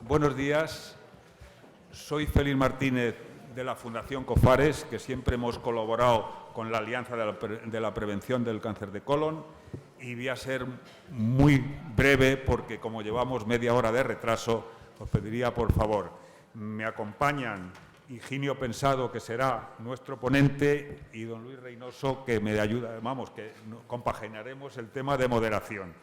Buenos días. Soy Félix Martínez de la Fundación COFARES, que siempre hemos colaborado con la Alianza de la Prevención del Cáncer de Colon, y voy a ser muy breve porque, como llevamos media hora de retraso, os pediría, por favor, me acompañan Higinio Pensado, que será nuestro ponente, y don Luis Reynoso, que me ayuda, que compaginaremos el tema de moderación.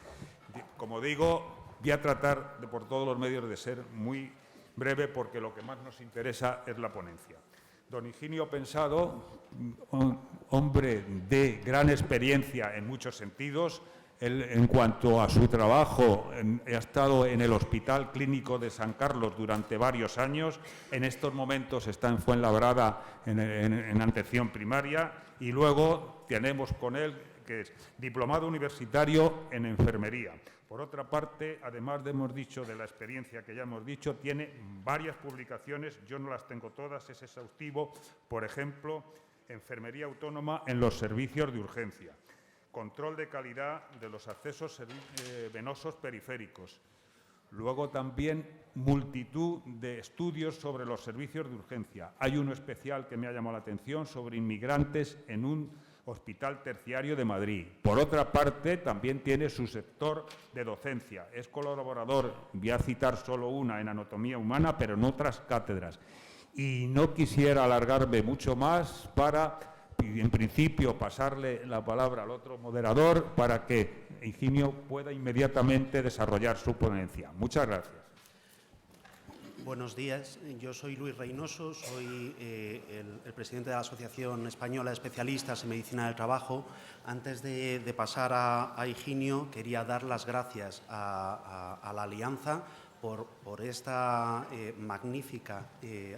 Como digo, voy a tratar por todos los medios de ser muy breve porque lo que más nos interesa es la ponencia. Don Higinio Pensado, un hombre de gran experiencia en muchos sentidos. Él, en cuanto a su trabajo, ha estado en el Hospital Clínico de San Carlos durante varios años. En estos momentos está en Fuenlabrada en atención primaria, y luego tenemos con él que es diplomado universitario en enfermería. Por otra parte, además hemos dicho de la experiencia que ya hemos dicho, tiene varias publicaciones, yo no las tengo todas, es exhaustivo. Por ejemplo, enfermería autónoma en los servicios de urgencia, control de calidad de los accesos venosos periféricos. Luego también multitud de estudios sobre los servicios de urgencia. Hay uno especial que me ha llamado la atención sobre inmigrantes en un Hospital Terciario de Madrid. Por otra parte, también tiene su sector de docencia. Es colaborador, voy a citar solo una, en anatomía humana, pero en otras cátedras. Y no quisiera alargarme mucho más para, en principio, pasarle la palabra al otro moderador para que Higinio pueda inmediatamente desarrollar su ponencia. Muchas gracias. Buenos días, yo soy Luis Reynoso, soy el presidente de la Asociación Española de Especialistas en Medicina del Trabajo. Antes de pasar a Higinio, quería dar las gracias a la Alianza por esta magnífica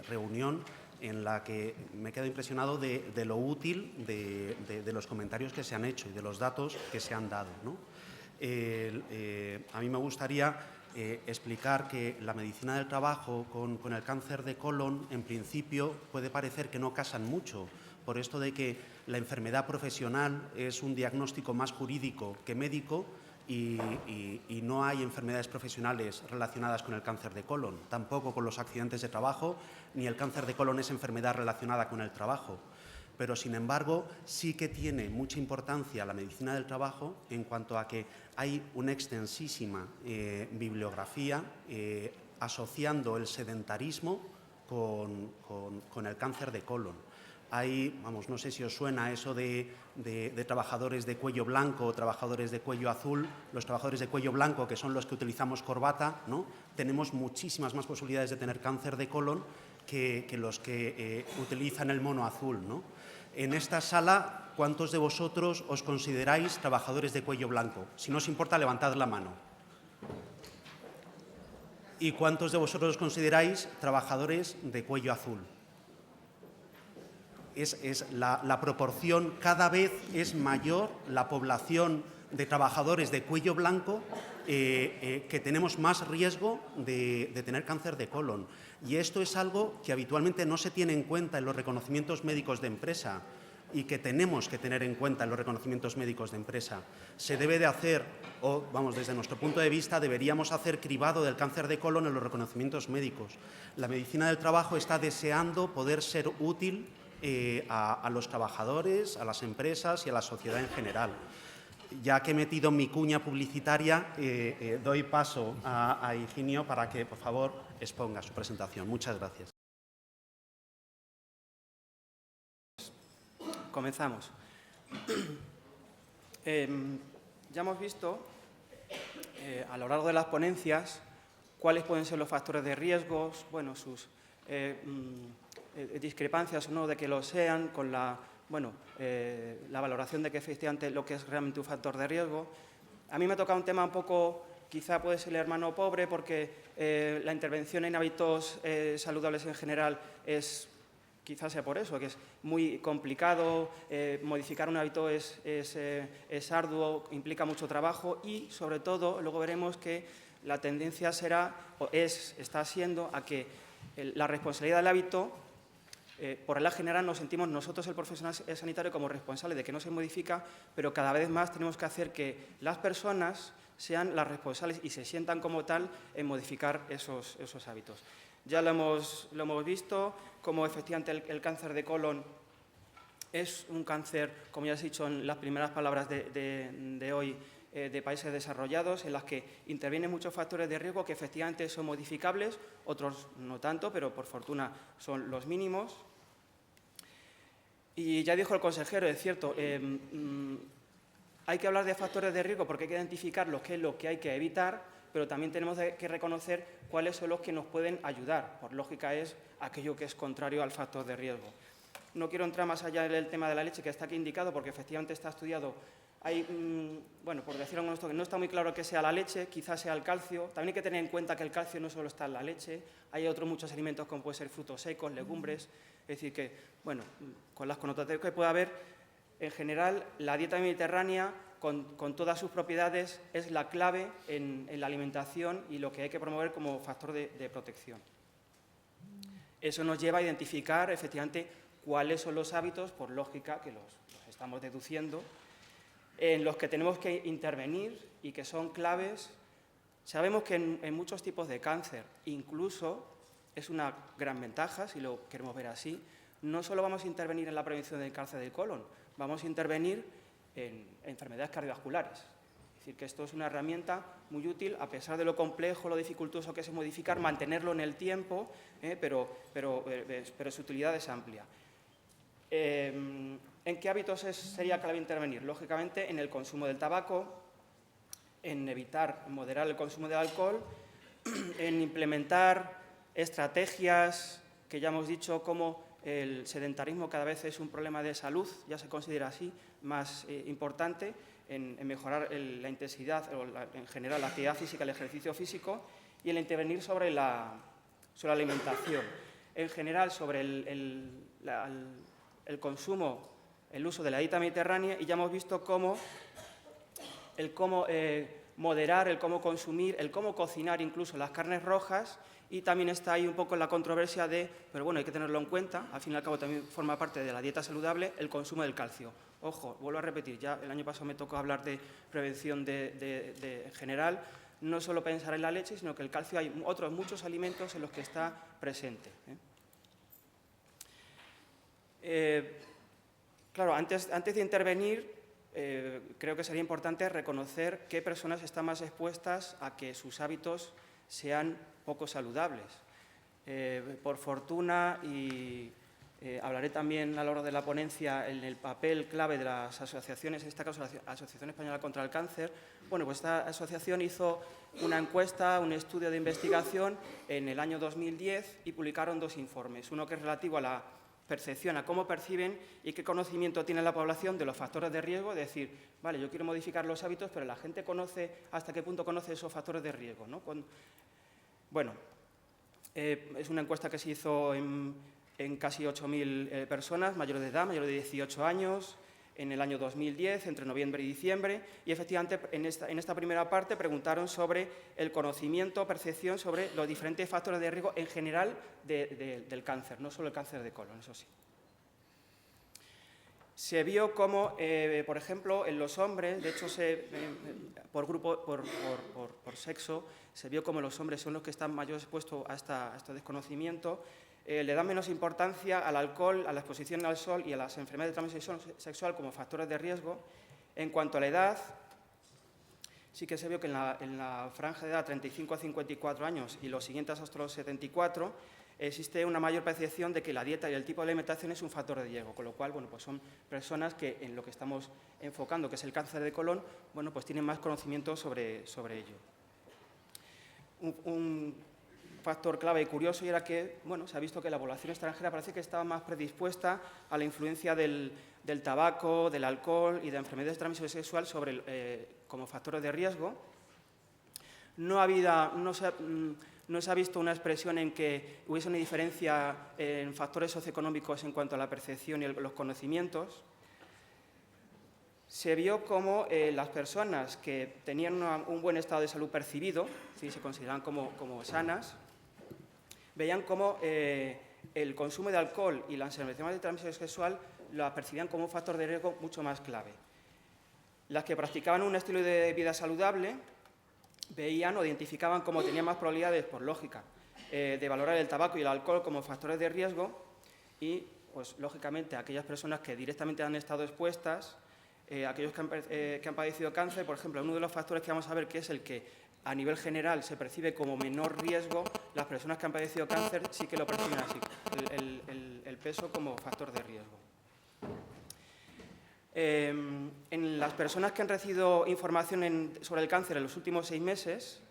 reunión, en la que me quedo impresionado de lo útil de los comentarios que se han hecho y de los datos que se han dado, ¿no? A mí me gustaría explicar que la medicina del trabajo con el cáncer de colon, en principio, puede parecer que no casan mucho, por esto de que la enfermedad profesional es un diagnóstico más jurídico que médico, y no hay enfermedades profesionales relacionadas con el cáncer de colon, tampoco con los accidentes de trabajo, ni el cáncer de colon es enfermedad relacionada con el trabajo. Pero, sin embargo, sí que tiene mucha importancia la medicina del trabajo en cuanto a que hay una extensísima bibliografía asociando el sedentarismo con el cáncer de colon. Hay, no sé si os suena eso de trabajadores de cuello blanco o trabajadores de cuello azul. Los trabajadores de cuello blanco, que son los que utilizamos corbata, ¿no? Tenemos muchísimas más posibilidades de tener cáncer de colon que los que utilizan el mono azul, ¿no? En esta sala, ¿cuántos de vosotros os consideráis trabajadores de cuello blanco? Si no os importa, levantad la mano. ¿Y cuántos de vosotros os consideráis trabajadores de cuello azul? La proporción, cada vez es mayor la población de trabajadores de cuello blanco que tenemos más riesgo de tener cáncer de colon. Y esto es algo que habitualmente no se tiene en cuenta en los reconocimientos médicos de empresa y que tenemos que tener en cuenta en los reconocimientos médicos de empresa. Se debe de hacer, desde nuestro punto de vista, deberíamos hacer cribado del cáncer de colon en los reconocimientos médicos. La medicina del trabajo está deseando poder ser útil a los trabajadores, a las empresas y a la sociedad en general. Ya que he metido mi cuña publicitaria, doy paso a Higinio para que, por favor, exponga su presentación. Muchas gracias. Comenzamos. Ya hemos visto a lo largo de las ponencias cuáles pueden ser los factores de riesgos, sus discrepancias o no de que lo sean, con la valoración de que efectivamente lo que es realmente un factor de riesgo. A mí me toca un tema un poco, quizá puede ser el hermano pobre, porque la intervención en hábitos saludables en general quizás sea por eso, que es muy complicado, modificar un hábito es arduo, implica mucho trabajo y, sobre todo, luego veremos que la tendencia está siendo a que la responsabilidad del hábito, por regla general, nos sentimos nosotros, el profesional sanitario, como responsable de que no se modifica, pero cada vez más tenemos que hacer que las personas sean las responsables y se sientan como tal en modificar esos hábitos. Ya lo hemos visto, como efectivamente el cáncer de colon es un cáncer, como ya has dicho en las primeras palabras de hoy, de países desarrollados, en las que intervienen muchos factores de riesgo que efectivamente son modificables, otros no tanto, pero por fortuna son los mínimos. Y ya dijo el consejero, es cierto, hay que hablar de factores de riesgo porque hay que identificar qué es lo que hay que evitar, pero también tenemos que reconocer cuáles son los que nos pueden ayudar. Por lógica es aquello que es contrario al factor de riesgo. No quiero entrar más allá del tema de la leche, que está aquí indicado, porque efectivamente está estudiado. Hay, bueno, por decirlo esto, que no está muy claro que sea la leche, quizás sea el calcio. También hay que tener en cuenta que el calcio no solo está en la leche, hay otros muchos alimentos como pueden ser frutos secos, legumbres. Es decir que, bueno, con las connotaciones que puede haber, en general, la dieta mediterránea, con todas sus propiedades, es la clave en la alimentación y lo que hay que promover como factor de protección. Eso nos lleva a identificar, efectivamente, cuáles son los hábitos, por lógica, que los estamos deduciendo, en los que tenemos que intervenir y que son claves. Sabemos que en muchos tipos de cáncer, incluso, es una gran ventaja, si lo queremos ver así, no solo vamos a intervenir en la prevención del cáncer del colon, vamos a intervenir en enfermedades cardiovasculares. Es decir, que esto es una herramienta muy útil, a pesar de lo complejo, lo dificultoso que es modificar, mantenerlo en el tiempo, pero su utilidad es amplia. ¿En qué hábitos sería clave intervenir? Lógicamente, en el consumo del tabaco, en moderar el consumo de alcohol, en implementar estrategias que ya hemos dicho como el sedentarismo cada vez es un problema de salud, ya se considera así, más importante, en mejorar la intensidad o en general la actividad física, el ejercicio físico, y en intervenir sobre la alimentación. En general, sobre el consumo, el uso de la dieta mediterránea, y ya hemos visto cómo moderar, el cómo consumir, el cómo cocinar incluso las carnes rojas, y también está ahí un poco la controversia pero bueno, hay que tenerlo en cuenta, al fin y al cabo también forma parte de la dieta saludable, el consumo del calcio. Ojo, vuelvo a repetir, ya el año pasado me tocó hablar de prevención en general, no solo pensar en la leche, sino que el calcio hay otros muchos alimentos en los que está presente. Claro, antes de intervenir, creo que sería importante reconocer qué personas están más expuestas a que sus hábitos sean poco saludables. Por fortuna, y hablaré también a lo largo de la ponencia en el papel clave de las asociaciones, en este caso la Asociación Española contra el Cáncer, bueno, pues esta asociación hizo una encuesta, un estudio de investigación en el año 2010 y publicaron 2 informes, uno que es relativo a la percepción, a cómo perciben y qué conocimiento tiene la población de los factores de riesgo, es decir, vale, yo quiero modificar los hábitos, pero la gente conoce, ¿hasta qué punto conoce esos factores de riesgo? ¿No? Bueno, es una encuesta que se hizo en casi 8.000 personas, mayores de edad, mayores de 18 años, en el año 2010, entre noviembre y diciembre, y efectivamente en esta primera parte preguntaron sobre el conocimiento, percepción sobre los diferentes factores de riesgo en general del cáncer, no solo el cáncer de colon, eso sí. Se vio como, por ejemplo, en los hombres, de hecho, por sexo, se vio como los hombres son los que están mayor expuestos a este desconocimiento, le dan menos importancia al alcohol, a la exposición al sol y a las enfermedades de transmisión sexual como factores de riesgo. En cuanto a la edad, sí que se vio que en la franja de edad 35 a 54 años y los siguientes hasta los 74, existe una mayor percepción de que la dieta y el tipo de alimentación es un factor de riesgo, con lo cual, bueno, pues son personas que en lo que estamos enfocando, que es el cáncer de colon, bueno, pues tienen más conocimiento sobre ello. Un factor clave y curioso era que, bueno, se ha visto que la población extranjera parece que estaba más predispuesta a la influencia del tabaco, del alcohol y de enfermedades de transmisión sexual como factores de riesgo. No se ha visto una expresión en que hubiese una diferencia en factores socioeconómicos en cuanto a la percepción y los conocimientos. Se vio como las personas que tenían un buen estado de salud percibido, ¿sí? Se consideraban como sanas, veían como el consumo de alcohol y las enfermedades de transmisión sexual la percibían como un factor de riesgo mucho más clave. Las que practicaban un estilo de vida saludable veían o identificaban cómo tenían más probabilidades, por lógica, de valorar el tabaco y el alcohol como factores de riesgo y, pues, lógicamente, aquellas personas que directamente han estado expuestas, aquellos que han padecido cáncer, por ejemplo, uno de los factores que vamos a ver, que es el que a nivel general se percibe como menor riesgo, las personas que han padecido cáncer sí que lo perciben así, el peso como factor de riesgo. En las personas que han recibido información sobre el cáncer en los últimos 6 meses,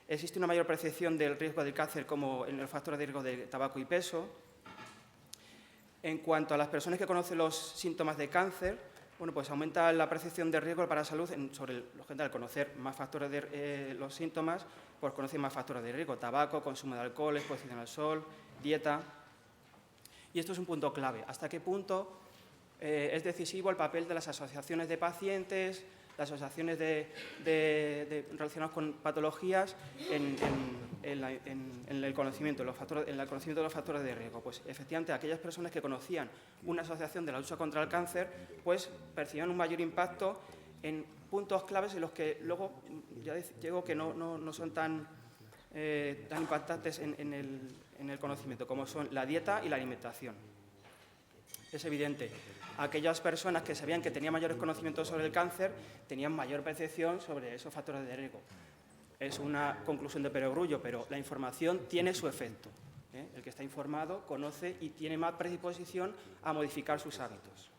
existe una mayor percepción del riesgo del cáncer como en los factores de riesgo de tabaco y peso. En cuanto a las personas que conocen los síntomas de cáncer, bueno, pues aumenta la percepción de riesgo para la salud sobre lo general, conocer más factores de los síntomas, pues conocen más factores de riesgo, tabaco, consumo de alcohol, exposición al sol, dieta. Y esto es un punto clave. ¿Hasta qué punto es decisivo el papel de las asociaciones de pacientes, las asociaciones relacionadas con patologías en el conocimiento, en el conocimiento de los factores de riesgo? Pues efectivamente aquellas personas que conocían una asociación de la lucha contra el cáncer, pues percibían un mayor impacto en puntos claves en los que luego, ya digo que no son tan impactantes en el conocimiento, como son la dieta y la alimentación. Es evidente, aquellas personas que sabían que tenían mayores conocimientos sobre el cáncer tenían mayor percepción sobre esos factores de riesgo. Es una conclusión de perogrullo, pero la información tiene su efecto. El que está informado conoce y tiene más predisposición a modificar sus hábitos.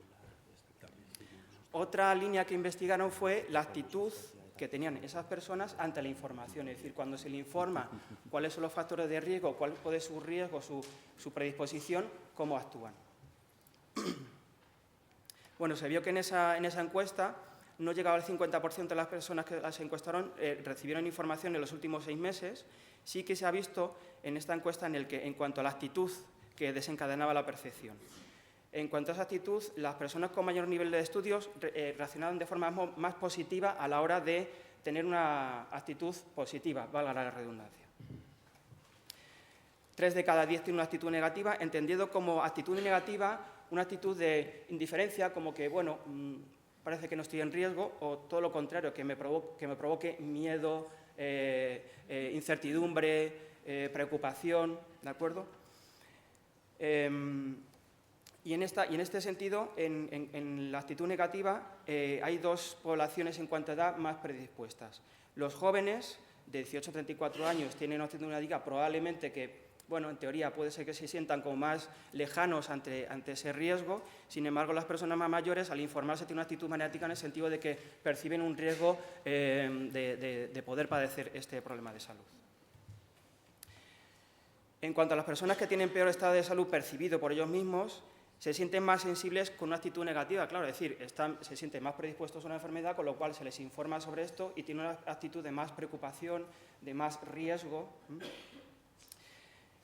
Otra línea que investigaron fue la actitud que tenían esas personas ante la información, es decir, cuando se le informa cuáles son los factores de riesgo, cuál puede ser su riesgo, su predisposición, cómo actúan. Bueno, se vio que en esa encuesta no llegaba al 50% de las personas que las encuestaron recibieron información en los últimos 6 meses. Sí que se ha visto en esta encuesta en cuanto a la actitud que desencadenaba la percepción. En cuanto a esa actitud, las personas con mayor nivel de estudios reaccionaron de forma más positiva a la hora de tener una actitud positiva, valga la redundancia. 3 de cada 10 tienen una actitud negativa, entendiendo como actitud negativa una actitud de indiferencia, como que, bueno, parece que no estoy en riesgo, o todo lo contrario, que me provoque miedo, incertidumbre, preocupación, ¿de acuerdo? Y en este sentido, en la actitud negativa, hay 2 poblaciones en cuanto a edad más predispuestas. Los jóvenes, de 18 a 34 años, tienen una actitud negativa probablemente que, bueno, en teoría puede ser que se sientan como más lejanos ante ese riesgo. Sin embargo, las personas más mayores, al informarse, tienen una actitud maniática en el sentido de que perciben un riesgo de poder padecer este problema de salud. En cuanto a las personas que tienen peor estado de salud percibido por ellos mismos, se sienten más sensibles con una actitud negativa, claro, es decir, se sienten más predispuestos a una enfermedad, con lo cual se les informa sobre esto y tienen una actitud de más preocupación, de más riesgo.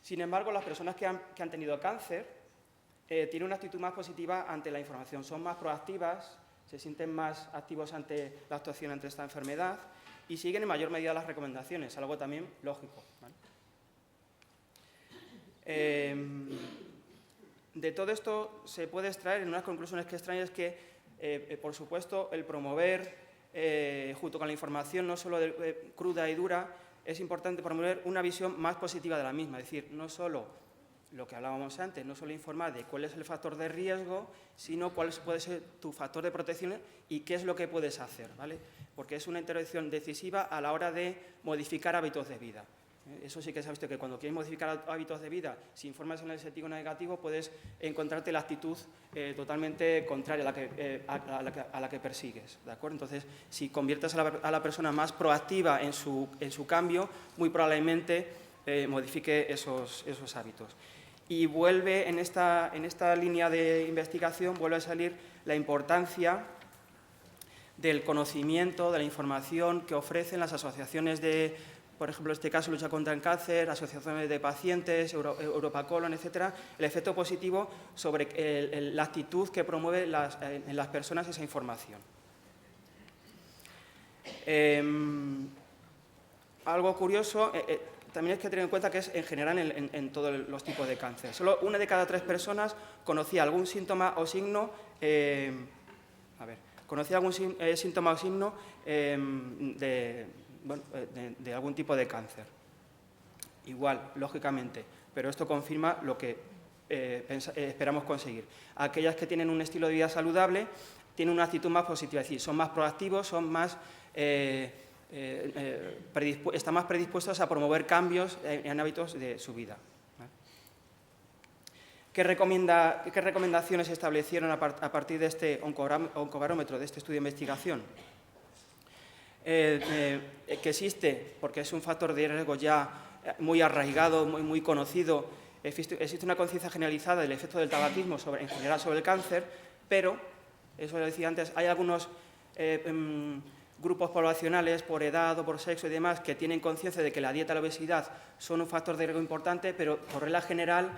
Sin embargo, las personas que han tenido cáncer tienen una actitud más positiva ante la información, son más proactivas, se sienten más activos ante la actuación ante esta enfermedad y siguen en mayor medida las recomendaciones, algo también lógico, ¿vale? De todo esto se puede extraer en unas conclusiones que extraen es que, por supuesto, el promover, junto con la información no solo cruda y dura, es importante promover una visión más positiva de la misma, es decir, no solo lo que hablábamos antes, no solo informar de cuál es el factor de riesgo, sino cuál puede ser tu factor de protección y qué es lo que puedes hacer, ¿vale? Porque es una intervención decisiva a la hora de modificar hábitos de vida. Eso sí que se ha visto que cuando quieres modificar hábitos de vida, si informas en el sentido o negativo, puedes encontrarte la actitud totalmente contraria a la que persigues, ¿de acuerdo? Entonces, si conviertes a la persona más proactiva en su cambio, muy probablemente modifique esos hábitos. Y vuelve en esta línea de investigación, vuelve a salir la importancia del conocimiento, de la información que ofrecen las asociaciones por ejemplo, en este caso, Lucha contra el Cáncer, asociaciones de pacientes, Europa Colon, etcétera, el efecto positivo sobre la actitud que promueve en las personas esa información. Algo curioso, también hay que tener en cuenta que es en general en todos los tipos de cáncer. Solo 1 de cada 3 personas conocía algún síntoma o signo síntoma o signo de algún tipo de cáncer. Igual, lógicamente, pero esto confirma lo que esperamos conseguir. Aquellas que tienen un estilo de vida saludable tienen una actitud más positiva, es decir, son más proactivos, son más, están más predispuestos a promover cambios en hábitos de su vida. ¿Qué recomendaciones se establecieron a partir de este oncobarómetro, de este estudio de investigación? Que existe, porque es un factor de riesgo ya muy arraigado, muy conocido, existe una conciencia generalizada del efecto del tabaquismo en general sobre el cáncer, pero, eso lo decía antes, hay algunos grupos poblacionales por edad o por sexo y demás que tienen conciencia de que la dieta y la obesidad son un factor de riesgo importante, pero por regla general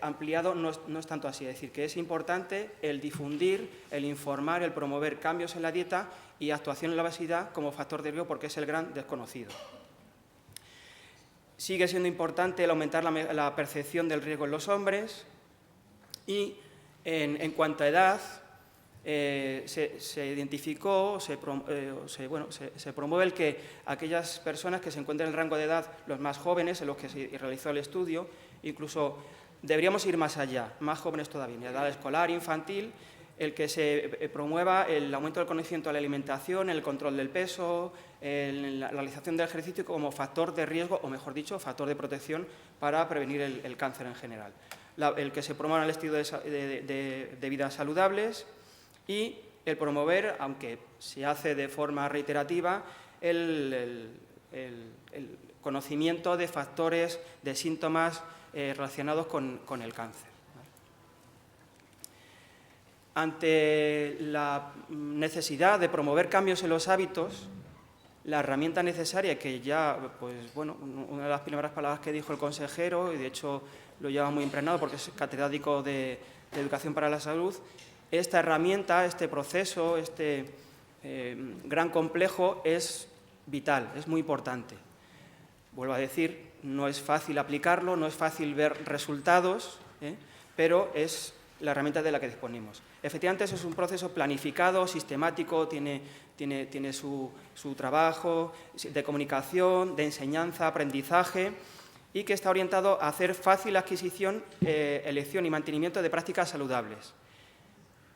ampliado no es tanto así. Es decir, que es importante el difundir, el informar, el promover cambios en la dieta y actuación en la obesidad como factor de riesgo porque es el gran desconocido. Sigue siendo importante el aumentar la percepción del riesgo en los hombres y en cuanto a edad se identificó, se promueve el que aquellas personas que se encuentran en el rango de edad, los más jóvenes en los que se realizó el estudio, incluso deberíamos ir más allá, más jóvenes todavía, en edad escolar, infantil, el que se promueva el aumento del conocimiento de la alimentación, el control del peso, la realización del ejercicio como factor de riesgo, o mejor dicho, factor de protección para prevenir el cáncer en general. El que se promueva el estilo de vida saludables y el promover, aunque se hace de forma reiterativa, el conocimiento de factores, de síntomas relacionados con el cáncer. Ante la necesidad de promover cambios en los hábitos, la herramienta necesaria, que ya, una de las primeras palabras que dijo el consejero, y de hecho lo lleva muy impregnado porque es catedrático de Educación para la Salud, esta herramienta, este proceso, este gran complejo es vital, es muy importante. Vuelvo a decir, no es fácil aplicarlo, no es fácil ver resultados, pero es la herramienta de la que disponemos. Efectivamente, eso es un proceso planificado, sistemático, tiene su trabajo de comunicación, de enseñanza, aprendizaje, y que está orientado a hacer fácil adquisición, elección y mantenimiento de prácticas saludables.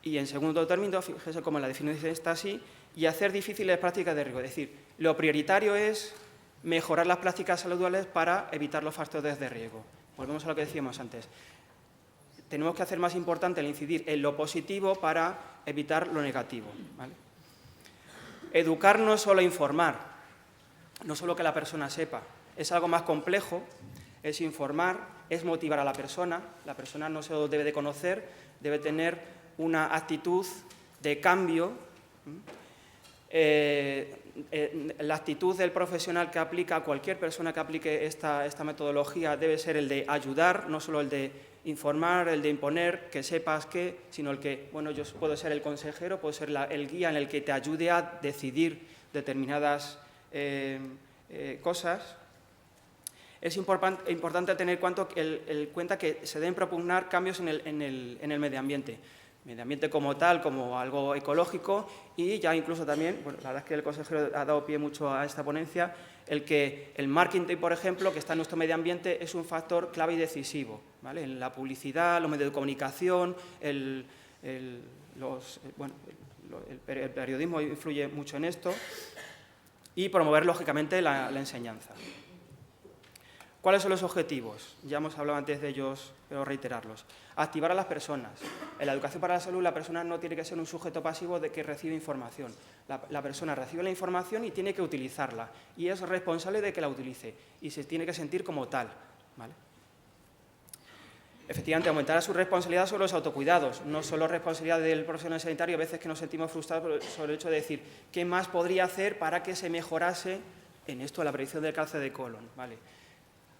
Y en segundo término, fíjese cómo la definición está así, y hacer difíciles prácticas de riesgo. Es decir, lo prioritario es mejorar las prácticas saludables para evitar los factores de riesgo. Volvemos a lo que decíamos antes. Tenemos que hacer más importante el incidir en lo positivo para evitar lo negativo, ¿vale? Educar no es solo informar, no solo que la persona sepa, es algo más complejo, es informar, es motivar a la persona no se lo debe de conocer, debe tener una actitud de cambio. La actitud del profesional que aplica, cualquier persona que aplique esta metodología debe ser el de ayudar, no solo el de informar, el de imponer, que sepas qué, sino el que, yo puedo ser el consejero, puedo ser el guía en el que te ayude a decidir determinadas cosas. Es importante tener en cuenta que se deben propugnar cambios en el medio ambiente como tal, como algo ecológico, y ya incluso también, la verdad es que el consejero ha dado pie mucho a esta ponencia, el marketing, por ejemplo, que está en nuestro medio ambiente, es un factor clave y decisivo, ¿vale? En la publicidad, los medios de comunicación, el periodismo influye mucho en esto, y promover, lógicamente, la enseñanza. ¿Cuáles son los objetivos? Ya hemos hablado antes de ellos, pero reiterarlos. Activar a las personas. En la educación para la salud, la persona no tiene que ser un sujeto pasivo de que recibe información. La persona recibe la información y tiene que utilizarla. Y es responsable de que la utilice. Y se tiene que sentir como tal, ¿vale? Efectivamente, aumentar su responsabilidad sobre los autocuidados. No solo responsabilidad del profesional sanitario, a veces que nos sentimos frustrados sobre el hecho de decir ¿qué más podría hacer para que se mejorase en esto la prevención del cáncer de colon? ¿Vale?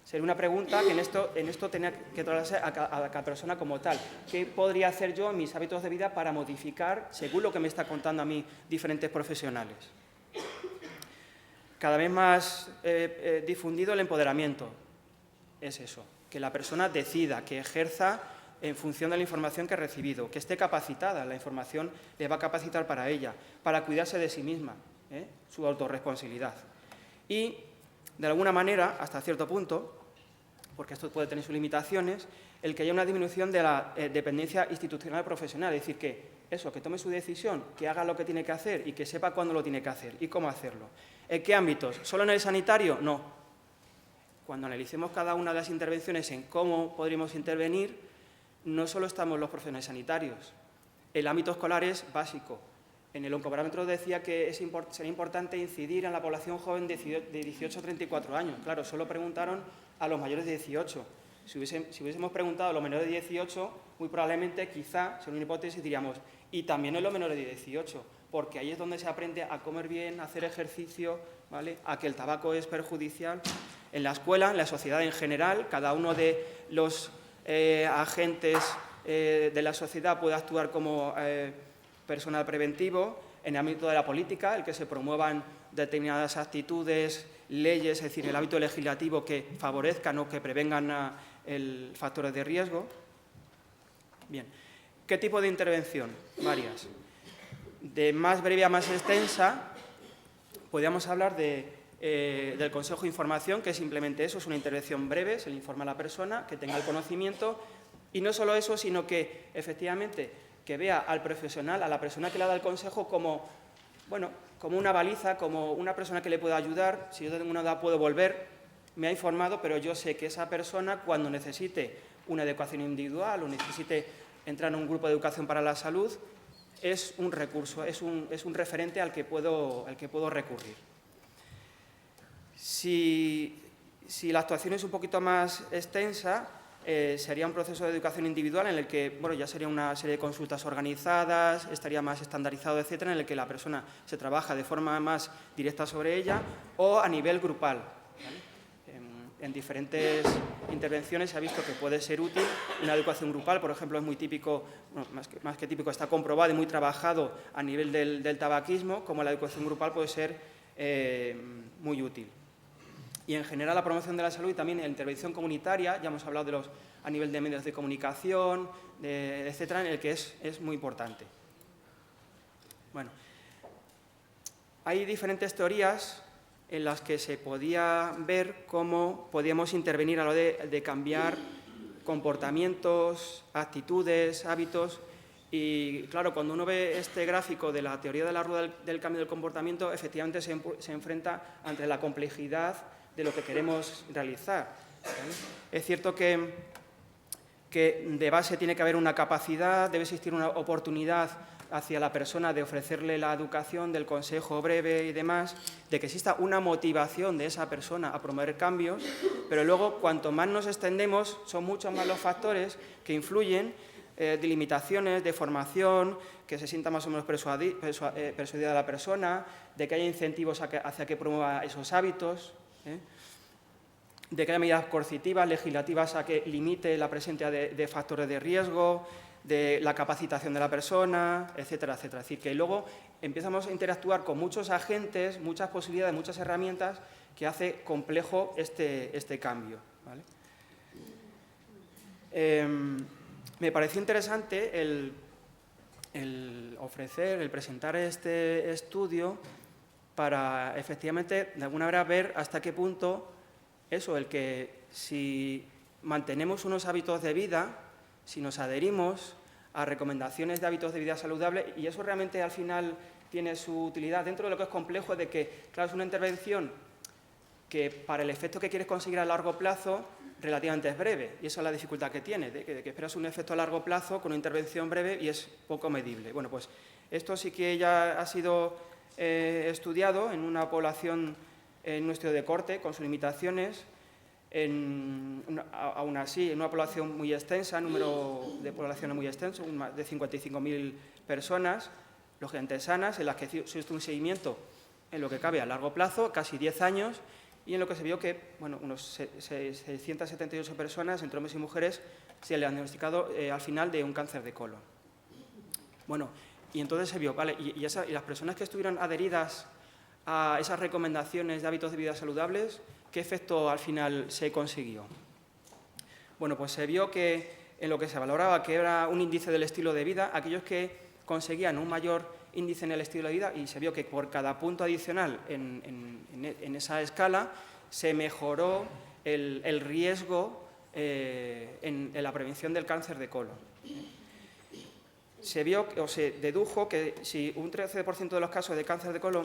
Sería una pregunta que en esto tenía que tratarse a cada persona como tal. ¿Qué podría hacer yo en mis hábitos de vida para modificar, según lo que me está contando a mí, diferentes profesionales? Cada vez más difundido el empoderamiento. Es eso, que la persona decida, que ejerza en función de la información que ha recibido, que esté capacitada, la información le va a capacitar para ella, para cuidarse de sí misma, su autorresponsabilidad. y, de alguna manera, hasta cierto punto, porque esto puede tener sus limitaciones, el que haya una disminución de la dependencia institucional profesional, es decir, que tome su decisión, que haga lo que tiene que hacer y que sepa cuándo lo tiene que hacer y cómo hacerlo. ¿En qué ámbitos? ¿Solo en el sanitario? No. Cuando analicemos cada una de las intervenciones en cómo podríamos intervenir, no solo estamos los profesionales sanitarios. El ámbito escolar es básico. En el oncobarómetro decía que sería importante incidir en la población joven de 18 a 34 años. Claro, solo preguntaron a los mayores de 18. Si hubiésemos preguntado a los menores de 18, muy probablemente, quizá, según una hipótesis, diríamos, y también en los menores de 18, porque ahí es donde se aprende a comer bien, a hacer ejercicio, ¿vale?, a que el tabaco es perjudicial. En la escuela, en la sociedad en general, cada uno de los agentes de la sociedad puede actuar como personal preventivo. En el ámbito de la política, el que se promuevan determinadas actitudes, leyes, es decir, el ámbito legislativo que favorezcan o que prevengan factores de riesgo. Bien, ¿qué tipo de intervención? Varias. De más breve a más extensa, podríamos hablar del Consejo de Información, que es simplemente eso, es una intervención breve, se le informa a la persona, que tenga el conocimiento, y no solo eso, sino que, efectivamente, que vea al profesional, a la persona que le da el consejo como, bueno, como una baliza, como una persona que le pueda ayudar. Si yo tengo una duda puedo volver, me ha informado, pero yo sé que esa persona, cuando necesite una adecuación individual o necesite entrar en un grupo de educación para la salud, es un recurso, es un referente al que puedo recurrir. Si la actuación es un poquito más extensa, sería un proceso de educación individual en el que, bueno, ya sería una serie de consultas organizadas, estaría más estandarizado, etcétera, en el que la persona se trabaja de forma más directa sobre ella, o a nivel grupal, ¿vale? En diferentes intervenciones se ha visto que puede ser útil una educación grupal. Por ejemplo, es muy típico, bueno, más que típico, está comprobado y muy trabajado a nivel del tabaquismo, como la educación grupal puede ser muy útil. Y en general la promoción de la salud y también la intervención comunitaria, ya hemos hablado a nivel de medios de comunicación, etcétera, en el que es muy importante. Bueno, hay diferentes teorías en las que se podía ver cómo podíamos intervenir a la hora de cambiar comportamientos, actitudes, hábitos. Y claro, cuando uno ve este gráfico de la teoría de la rueda del cambio del comportamiento, efectivamente se enfrenta ante la complejidad de lo que queremos realizar, ¿vale? Es cierto que de base tiene que haber una capacidad, debe existir una oportunidad hacia la persona de ofrecerle la educación, del consejo breve y demás, de que exista una motivación de esa persona a promover cambios, pero luego, cuanto más nos extendemos, son muchos más los factores que influyen, de limitaciones, de formación, que se sienta más o menos persuadida la persona, de que haya incentivos hacia que promueva esos hábitos, de que haya medidas coercitivas, legislativas a que limite la presencia de factores de riesgo, de la capacitación de la persona, etcétera, etcétera. Es decir, que luego empezamos a interactuar con muchos agentes, muchas posibilidades, muchas herramientas que hace complejo este cambio, ¿vale? Me pareció interesante el presentar este estudio para, efectivamente, de alguna manera ver hasta qué punto el que si mantenemos unos hábitos de vida, si nos adherimos a recomendaciones de hábitos de vida saludable, y eso realmente al final tiene su utilidad. Dentro de lo que es complejo es de que, claro, es una intervención que para el efecto que quieres conseguir a largo plazo relativamente es breve, y esa es la dificultad que tiene, de que esperas un efecto a largo plazo con una intervención breve y es poco medible. Bueno, pues esto sí que ya ha sido estudiado en una población, en un estudio de corte, con sus limitaciones, aún así, en una población muy extensa, número de poblaciones muy extenso, más de 55.000 personas, lógicamente sanas, en las que se hizo un seguimiento en lo que cabe a largo plazo, casi 10 años, y en lo que se vio que, bueno, unos 678 personas, entre hombres y mujeres, se le han diagnosticado al final de un cáncer de colon. Bueno, y entonces se vio, ¿vale? Y las personas que estuvieron adheridas a esas recomendaciones de hábitos de vida saludables, ¿qué efecto al final se consiguió? Bueno, pues se vio que en lo que se valoraba, que era un índice del estilo de vida, aquellos que conseguían un mayor índice en el estilo de vida y se vio que por cada punto adicional en esa escala se mejoró el riesgo en la prevención del cáncer de colon. Se vio o se dedujo que si un 13% de los casos de cáncer de colon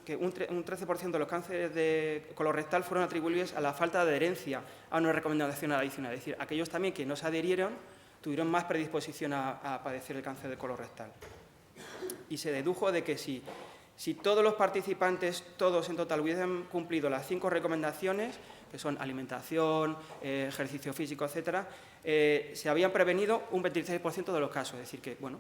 que un 13% de los cánceres de colorectal fueron atribuibles a la falta de adherencia a una recomendación adicional. Es decir, aquellos también que no se adhirieron tuvieron más predisposición a padecer el cáncer de colorectal. Y se dedujo de que si todos los participantes, todos en total, hubiesen cumplido las 5 recomendaciones, que son alimentación, ejercicio físico, etcétera, se habían prevenido un 26% de los casos. Es decir, que bueno,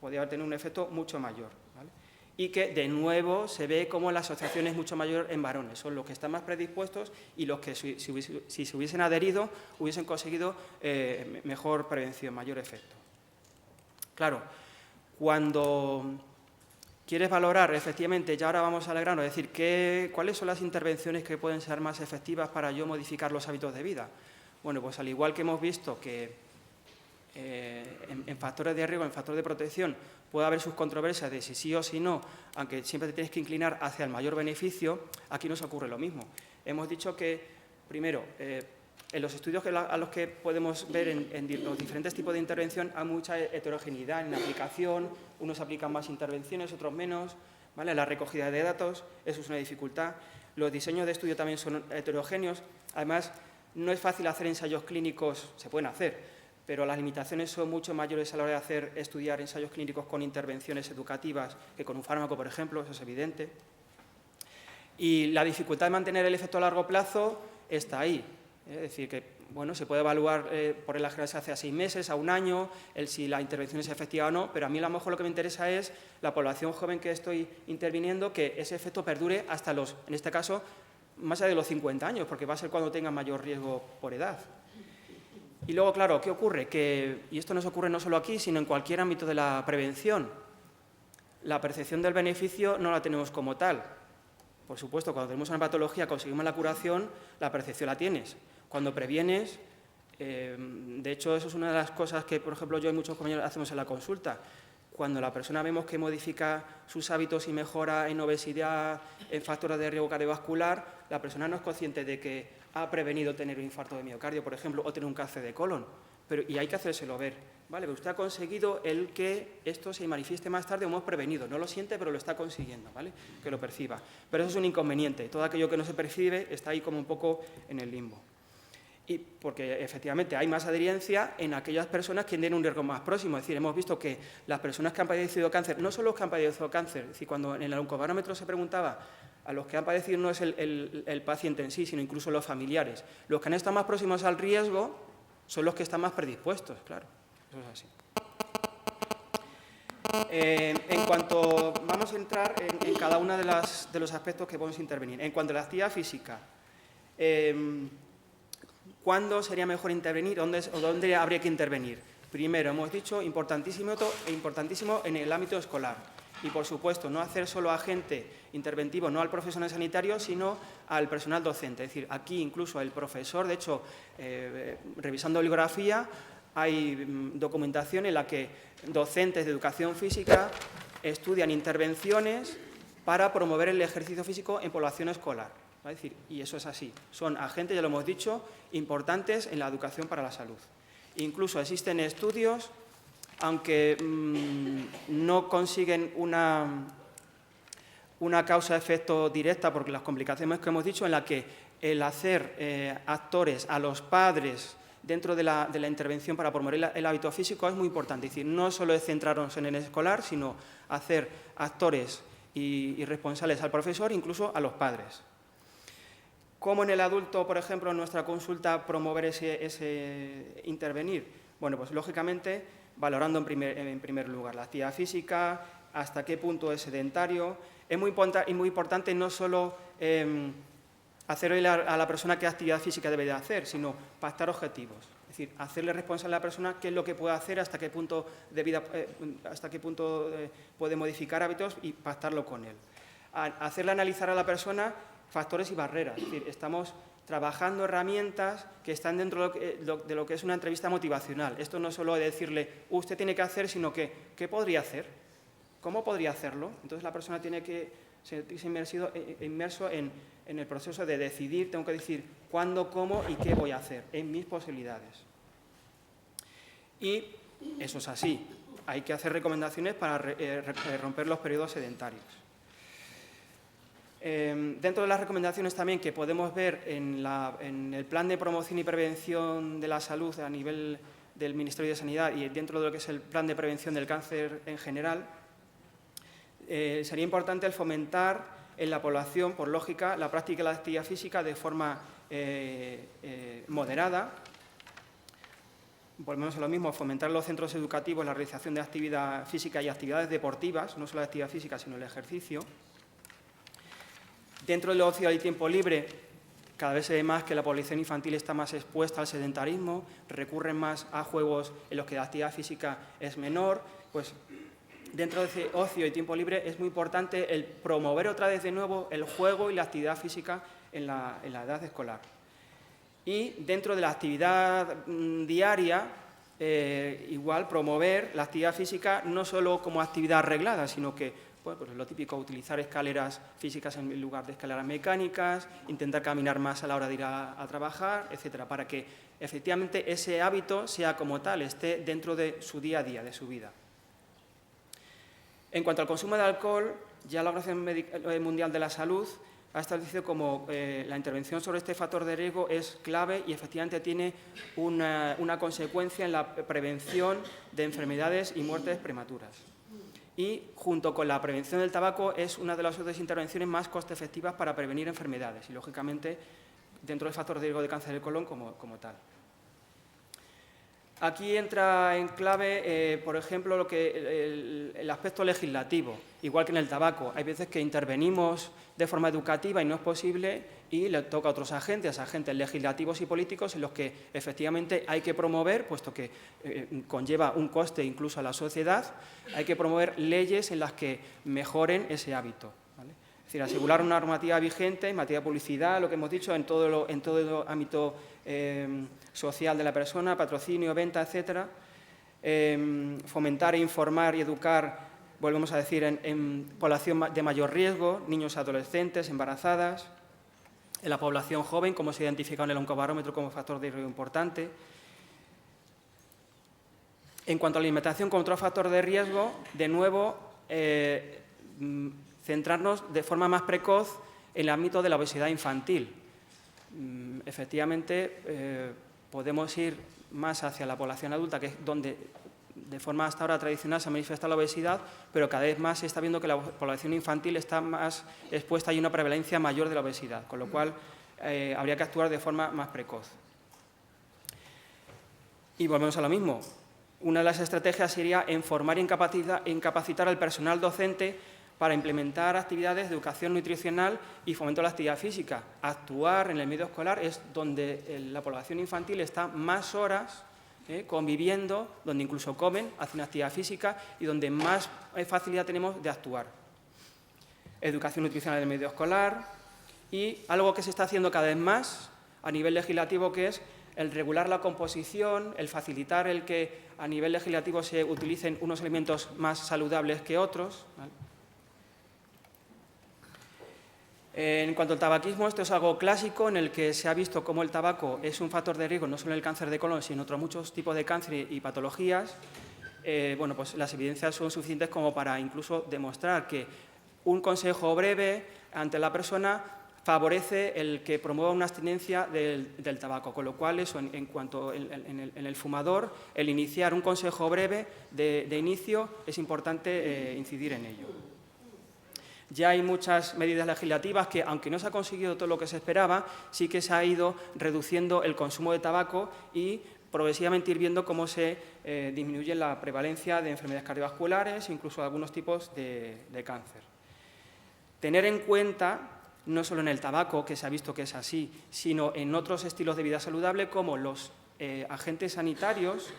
podía haber tenido un efecto mucho mayor, ¿vale? Y que, de nuevo, se ve como la asociación es mucho mayor en varones. Son los que están más predispuestos y los que, si se hubiesen adherido, hubiesen conseguido mejor prevención, mayor efecto. Claro, cuando quieres valorar, efectivamente, ya ahora vamos al grano, es decir, ¿cuáles son las intervenciones que pueden ser más efectivas para yo modificar los hábitos de vida? Bueno, pues al igual que hemos visto que en factores de riesgo, en factores de protección, puede haber sus controversias de si sí o si no, aunque siempre te tienes que inclinar hacia el mayor beneficio, aquí nos ocurre lo mismo. Hemos dicho que, primero, en los estudios a los que podemos ver en los diferentes tipos de intervención hay mucha heterogeneidad en la aplicación, unos aplican más intervenciones, otros menos, ¿vale? La recogida de datos, eso es una dificultad. Los diseños de estudio también son heterogéneos, además no es fácil hacer ensayos clínicos, se pueden hacer, pero las limitaciones son mucho mayores a la hora de estudiar ensayos clínicos con intervenciones educativas que con un fármaco, por ejemplo, eso es evidente. Y la dificultad de mantener el efecto a largo plazo está ahí. Es decir, que bueno, se puede evaluar, por regla general se hace a 6 meses, a 1 año, si la intervención es efectiva o no, pero a mí a lo mejor lo que me interesa es la población joven que estoy interviniendo, que ese efecto perdure hasta en este caso, más allá de los 50 años, porque va a ser cuando tengan mayor riesgo por edad. Y luego, claro, ¿qué ocurre? Y esto nos ocurre no solo aquí, sino en cualquier ámbito de la prevención. La percepción del beneficio no la tenemos como tal. Por supuesto, cuando tenemos una patología, conseguimos la curación, la percepción la tienes. Cuando previenes, de hecho, eso es una de las cosas que, por ejemplo, yo y muchos compañeros hacemos en la consulta. Cuando la persona vemos que modifica sus hábitos y mejora en obesidad, en factores de riesgo cardiovascular, la persona no es consciente de que ha prevenido tener un infarto de miocardio, por ejemplo, o tener un cáncer de colon. Y hay que hacérselo ver. ¿Vale? Pero usted ha conseguido el que esto se manifieste más tarde o hemos prevenido. No lo siente, pero lo está consiguiendo, ¿vale? Que lo perciba. Pero eso es un inconveniente. Todo aquello que no se percibe está ahí como un poco en el limbo. Y porque efectivamente hay más adherencia en aquellas personas que tienen un riesgo más próximo. Es decir, hemos visto que las personas que han padecido cáncer, no son los que han padecido cáncer, es decir, cuando en el oncobarómetro se preguntaba a los que han padecido no es el paciente en sí, sino incluso los familiares. Los que han estado más próximos al riesgo son los que están más predispuestos, claro. Eso es así. En cuanto vamos a entrar en cada uno de los aspectos que podemos intervenir. En cuanto a la actividad física, ¿cuándo sería mejor intervenir? ¿Dónde habría que intervenir? Primero, hemos dicho, importantísimo en el ámbito escolar. Y, por supuesto, no hacer solo agente interventivo, no al profesional sanitario, sino al personal docente. Es decir, aquí incluso el profesor, de hecho, revisando bibliografía, hay documentación en la que docentes de educación física estudian intervenciones para promover el ejercicio físico en población escolar. Es decir, y eso es así. Son agentes, ya lo hemos dicho, importantes en la educación para la salud. Incluso existen estudios, aunque no consiguen una causa-efecto directa, porque las complicaciones que hemos dicho, en la que el hacer actores a los padres dentro de la intervención para promover el hábito físico es muy importante. Es decir, no solo es centrarnos en el escolar, sino hacer actores y responsables al profesor, incluso a los padres. ¿Cómo en el adulto, por ejemplo, en nuestra consulta promover ese intervenir? Bueno, pues lógicamente valorando en primer lugar la actividad física, hasta qué punto es sedentario. Es muy importante no solo hacerle a la persona qué actividad física debe de hacer, sino pactar objetivos. Es decir, hacerle responsable a la persona qué es lo que puede hacer, hasta qué punto puede modificar hábitos y pactarlo con él. Hacerle analizar a la persona factores y barreras. Es decir, estamos trabajando herramientas que están dentro de lo que es una entrevista motivacional. Esto no es solo decirle, usted tiene que hacer, sino que, ¿qué podría hacer? ¿Cómo podría hacerlo? Entonces la persona tiene que sentirse inmerso en el proceso de decidir, tengo que decir cuándo, cómo y qué voy a hacer, en mis posibilidades. Y eso es así, hay que hacer recomendaciones para romper los periodos sedentarios. Dentro de las recomendaciones también que podemos ver en el Plan de Promoción y Prevención de la Salud a nivel del Ministerio de Sanidad y dentro de lo que es el Plan de Prevención del Cáncer en general, sería importante el fomentar en la población, por lógica, la práctica de la actividad física de forma moderada. Volvemos a lo mismo, fomentar en los centros educativos la realización de actividad física y actividades deportivas, no solo la actividad física, sino el ejercicio. Dentro del ocio y tiempo libre, cada vez se ve más que la población infantil está más expuesta al sedentarismo, recurren más a juegos en los que la actividad física es menor. Pues dentro de ese ocio y tiempo libre es muy importante el promover otra vez de nuevo el juego y la actividad física en la edad escolar. Y dentro de la actividad diaria, igual promover la actividad física no solo como actividad arreglada, sino que pues lo típico, utilizar escaleras físicas en lugar de escaleras mecánicas, intentar caminar más a la hora de ir a trabajar, etcétera, para que efectivamente ese hábito sea como tal, esté dentro de su día a día, de su vida. En cuanto al consumo de alcohol, ya la Organización Mundial de la Salud ha establecido como la intervención sobre este factor de riesgo es clave y efectivamente tiene una consecuencia en la prevención de enfermedades y muertes prematuras. Y junto con la prevención del tabaco es una de las otras intervenciones más coste efectivas para prevenir enfermedades y, lógicamente, dentro del factor de riesgo de cáncer de colon como tal. Aquí entra en clave, por ejemplo, el aspecto legislativo, igual que en el tabaco. Hay veces que intervenimos de forma educativa y no es posible y le toca a otros agentes legislativos y políticos en los que efectivamente hay que promover, puesto que conlleva un coste incluso a la sociedad, hay que promover leyes en las que mejoren ese hábito. ¿Vale? Es decir, asegurar una normativa vigente en materia de publicidad, lo que hemos dicho, en todo el ámbito social de la persona, patrocinio, venta, etcétera. Fomentar, informar y educar, volvemos a decir, en población de mayor riesgo, niños, adolescentes, embarazadas, en la población joven, como se ha identificado en el oncobarómetro como factor de riesgo importante. En cuanto a la alimentación como otro factor de riesgo, de nuevo, centrarnos de forma más precoz en el ámbito de la obesidad infantil. Efectivamente, podemos ir más hacia la población adulta, que es donde de forma hasta ahora tradicional se manifiesta la obesidad, pero cada vez más se está viendo que la población infantil está más expuesta y hay una prevalencia mayor de la obesidad, con lo cual habría que actuar de forma más precoz. Y volvemos a lo mismo. Una de las estrategias sería informar y incapacitar al personal docente para implementar actividades de educación nutricional y fomento de la actividad física. Actuar en el medio escolar es donde la población infantil está más horas conviviendo, donde incluso comen, hacen actividad física y donde más facilidad tenemos de actuar. Educación nutricional en el medio escolar y algo que se está haciendo cada vez más a nivel legislativo, que es el regular la composición, el facilitar el que a nivel legislativo se utilicen unos alimentos más saludables que otros, ¿vale? En cuanto al tabaquismo, esto es algo clásico en el que se ha visto cómo el tabaco es un factor de riesgo no solo en el cáncer de colon, sino en otros muchos tipos de cáncer y patologías. Bueno, pues las evidencias son suficientes como para incluso demostrar que un consejo breve ante la persona favorece el que promueva una abstinencia del tabaco, con lo cual eso en cuanto en el fumador, el iniciar un consejo breve de inicio es importante incidir en ello. Ya hay muchas medidas legislativas que, aunque no se ha conseguido todo lo que se esperaba, sí que se ha ido reduciendo el consumo de tabaco y progresivamente ir viendo cómo se disminuye la prevalencia de enfermedades cardiovasculares, incluso algunos tipos de cáncer. Tener en cuenta, no solo en el tabaco, que se ha visto que es así, sino en otros estilos de vida saludable, como los agentes sanitarios,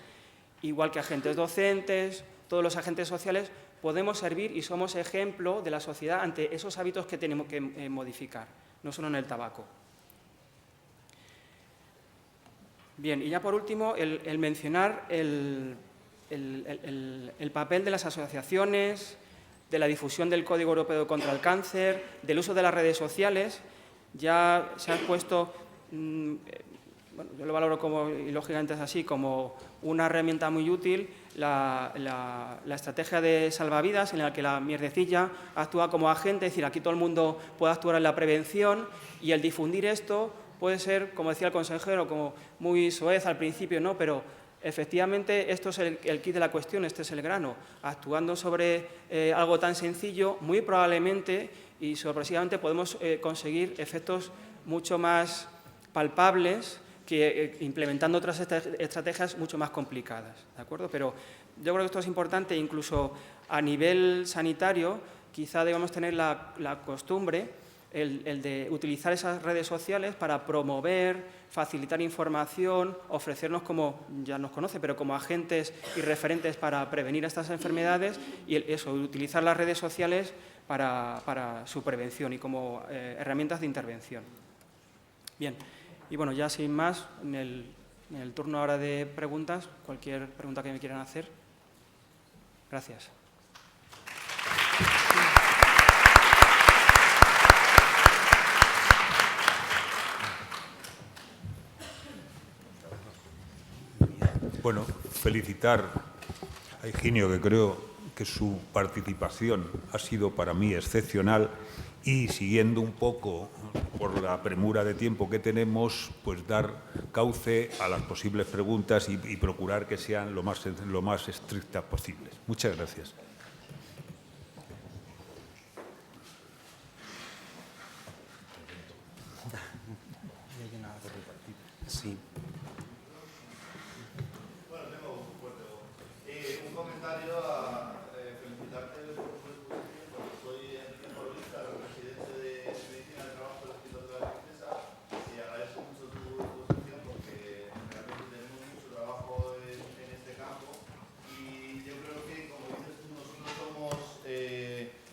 igual que agentes docentes, todos los agentes sociales, podemos servir y somos ejemplo de la sociedad ante esos hábitos que tenemos que modificar, no solo en el tabaco. Bien, y ya por último, el mencionar el papel de las asociaciones, de la difusión del Código Europeo contra el Cáncer, del uso de las redes sociales. Ya se ha puesto, bueno, yo lo valoro como, y lógicamente es así, como una herramienta muy útil, la estrategia de salvavidas, en la que la mierdecilla actúa como agente, es decir, aquí todo el mundo puede actuar en la prevención, y el difundir esto puede ser, como decía el consejero, como muy soez al principio, ¿no? Pero efectivamente esto es el quid de la cuestión, este es el grano. Actuando sobre algo tan sencillo, muy probablemente y sorpresivamente podemos conseguir efectos mucho más palpables que implementando otras estrategias mucho más complicadas, ¿de acuerdo? Pero yo creo que esto es importante, incluso a nivel sanitario, quizá debamos tener la costumbre el de utilizar esas redes sociales para promover, facilitar información, ofrecernos como, ya nos conoce, pero como agentes y referentes para prevenir estas enfermedades, y eso, utilizar las redes sociales para su prevención y como herramientas de intervención. Bien, y bueno, ya sin más, en el turno ahora de preguntas, cualquier pregunta que me quieran hacer. Gracias. Bueno, felicitar a Higinio, que creo que su participación ha sido para mí excepcional, y siguiendo un poco por la premura de tiempo que tenemos, pues dar cauce a las posibles preguntas y procurar que sean lo más estrictas posibles. Muchas gracias. Sí.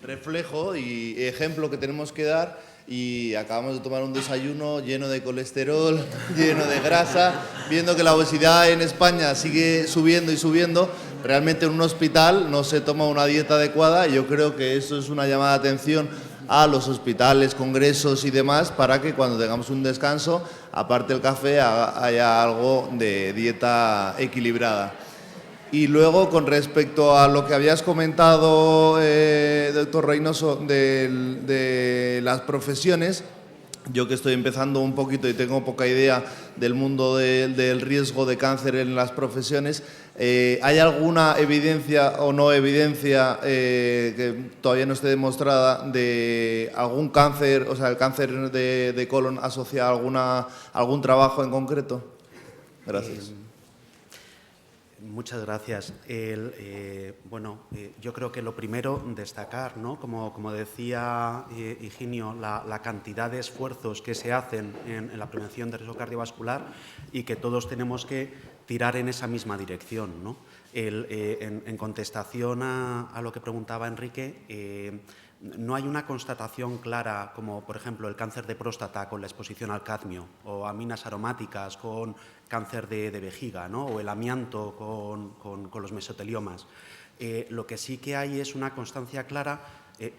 Reflejo y ejemplo que tenemos que dar, y acabamos de tomar un desayuno lleno de colesterol, lleno de grasa, viendo que la obesidad en España sigue subiendo y subiendo. Realmente en un hospital no se toma una dieta adecuada, y yo creo que eso es una llamada de atención a los hospitales, congresos y demás, para que cuando tengamos un descanso, aparte del café, haya algo de dieta equilibrada. Y luego, con respecto a lo que habías comentado, doctor Reynoso, de las profesiones, yo que estoy empezando un poquito y tengo poca idea del mundo del riesgo de cáncer en las profesiones, ¿hay alguna evidencia o no evidencia que todavía no esté demostrada de algún cáncer, o sea, el cáncer de colon asociado a algún trabajo en concreto? Gracias. Muchas gracias. Yo creo que lo primero, destacar, ¿no? Como decía Higinio, la cantidad de esfuerzos que se hacen en la prevención de riesgo cardiovascular, y que todos tenemos que tirar en esa misma dirección, ¿no? En contestación a lo que preguntaba Enrique, no hay una constatación clara, como por ejemplo el cáncer de próstata con la exposición al cadmio, o aminas aromáticas con cáncer de vejiga, ¿no? O el amianto con los mesoteliomas. Lo que sí que hay es una constancia clara,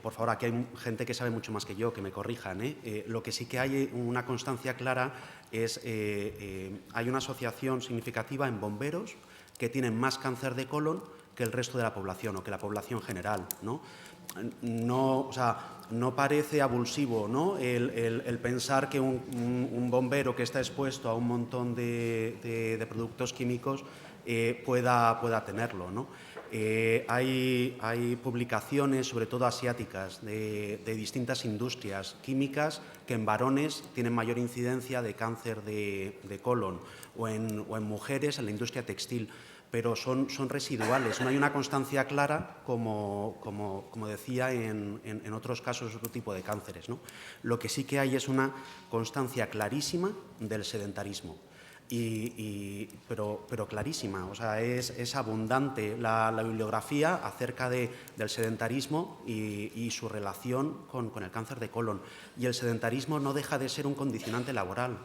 por favor, aquí hay gente que sabe mucho más que yo, que me corrijan, lo que sí que hay una constancia clara es, hay una asociación significativa en bomberos que tienen más cáncer de colon que el resto de la población, o que la población general, ¿no? No, o sea, no parece abulsivo, ¿no? el pensar que un bombero que está expuesto a un montón de productos químicos pueda tenerlo, ¿no? Hay publicaciones, sobre todo asiáticas, de distintas industrias químicas que en varones tienen mayor incidencia de cáncer de colon, o en mujeres en la industria textil, pero son residuales. No hay una constancia clara, como decía, en otros casos, otro tipo de cánceres, ¿no? Lo que sí que hay es una constancia clarísima del sedentarismo. pero clarísima. O sea, es abundante la bibliografía acerca del sedentarismo y su relación con el cáncer de colon. Y el sedentarismo no deja de ser un condicionante laboral.